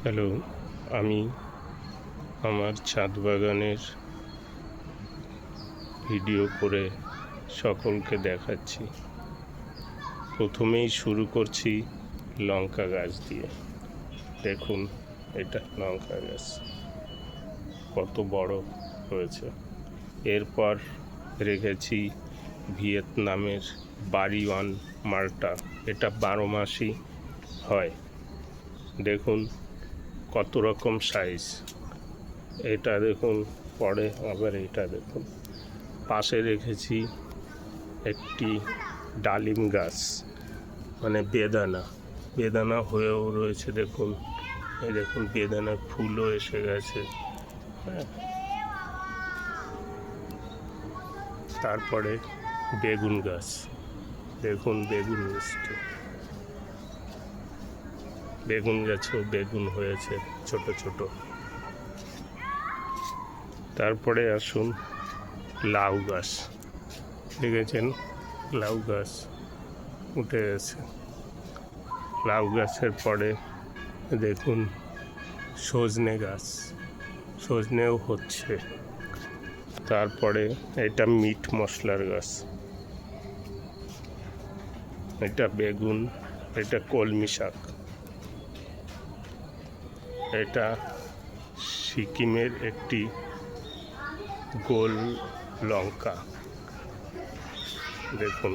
Hello, আমি আমার ছাদ বাগানের ভিডিও করে সকলকে দেখাচ্ছি। প্রথমেই শুরু করছি লঙ্কা গাছ দিয়ে। দেখুন, এটা লঙ্কা গাছ কত বড় হয়েছে। এরপর রেখেছি ভিয়েতনামের বাড়িওয়ান মাল্টা, এটা 12 মাসই হয়। দেখুন কত রকম সাইজ। এটা দেখুন, পরে আবার এটা দেখুন। পাশে রেখেছি একটি ডালিম গাছ, মানে বেদানা হয়েও রয়েছে। দেখুন, এই দেখুন বেদানার ফুলও এসে গেছে। হ্যাঁ, তারপরে বেগুন গাছ, দেখুন বেগুন মিষ্টি। বেগুন গাছেও বেগুন হয়েছে ছোট ছোট। তারপরে আসুন লাউ গাছ, দেখেছেন লাউ গাছ উঠে গেছে। লাউ গাছের পরে দেখুন সজনে গাছ, সজনেও হচ্ছে। তারপরে এটা মিট মশলার গাছ, এটা বেগুন, এটা কলমি শাক, এটা সিকিমের একটি গোল লঙ্কা, দেখুন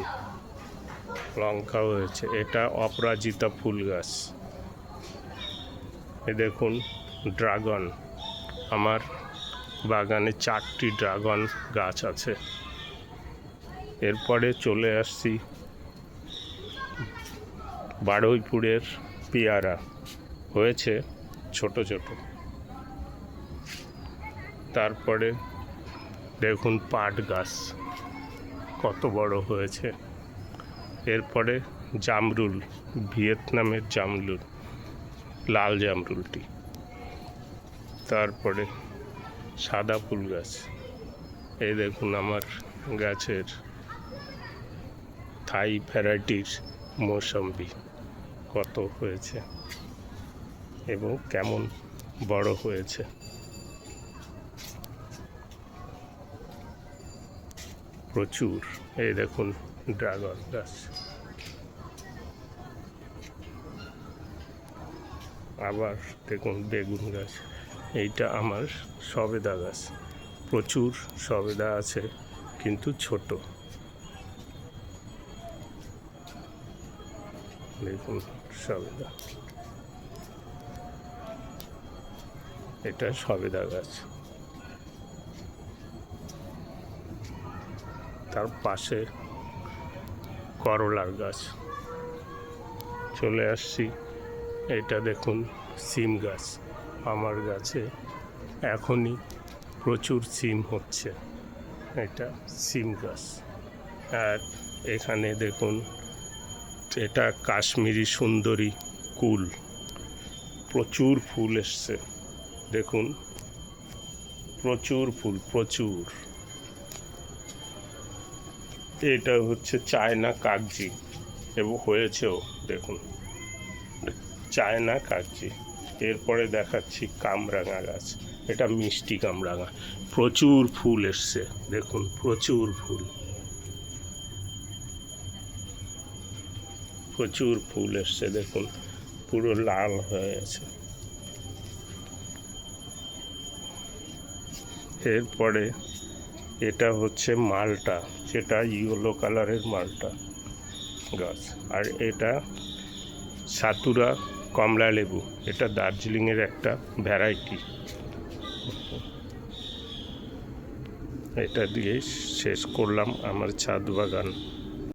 লঙ্কা হয়েছে। এটা অপরাজিতা ফুল গাছ। এ দেখুন ড্রাগন, আমার বাগানে 4টি ড্রাগন গাছ আছে। এরপরে চলে আসছি বারুইপুরের পেয়ারা, হয়েছে ছোট ছোট। তারপরে দেখুন পাট গাছ কত বড় হয়েছে। এরপরে জামরুল, ভিয়েতনামের জামরুল, লাল জামরুলটি। তারপরে সাদা ফুল গাছ, এই দেখুন আমার গাছের থাই ভ্যারাইটির মৌসম্বি কত হয়েছে এবং কেমন বড় হয়েছে। প্রচুর। এই দেখুন ড্রাগন গাছ। আবার দেখুন বেগুন গাছ। এইটা আমার সবেদা গাছ, প্রচুর সবেদা আছে কিন্তু ছোট। দেখুন সবেদা, এটা সবেদা গাছ। তার পাশে করলার গাছ। চলে আসছি, এটা দেখুন সিম গাছ। আমার গাছে এখনই প্রচুর সিম হচ্ছে, এটা সিম গাছ। আর এখানে দেখুন এটা কাশ্মীরি সুন্দরী কুল, প্রচুর ফুল এসছে। দেখুন প্রচুর ফুল, প্রচুর। এটা হচ্ছে চায়না কাগজি এবং হয়েছেও, দেখুন চায়না কাগজি। এরপরে দেখাচ্ছি কামরাঙা গাছ, এটা মিষ্টি কামরাঙা, প্রচুর ফুল এসছে। দেখুন প্রচুর ফুল, প্রচুর ফুল এসছে। দেখুন পুরো লাল হয়ে গেছে। এরপরে এটা হচ্ছে মালটা, যেটা ইয়েলো কালারের মালটা গাছ। আর এটা সাতুরা কমলা লেবু, এটা দার্জিলিংয়ের একটা ভ্যারাইটি। এটা দিয়ে শেষ করলাম আমার ছাদ বাগান।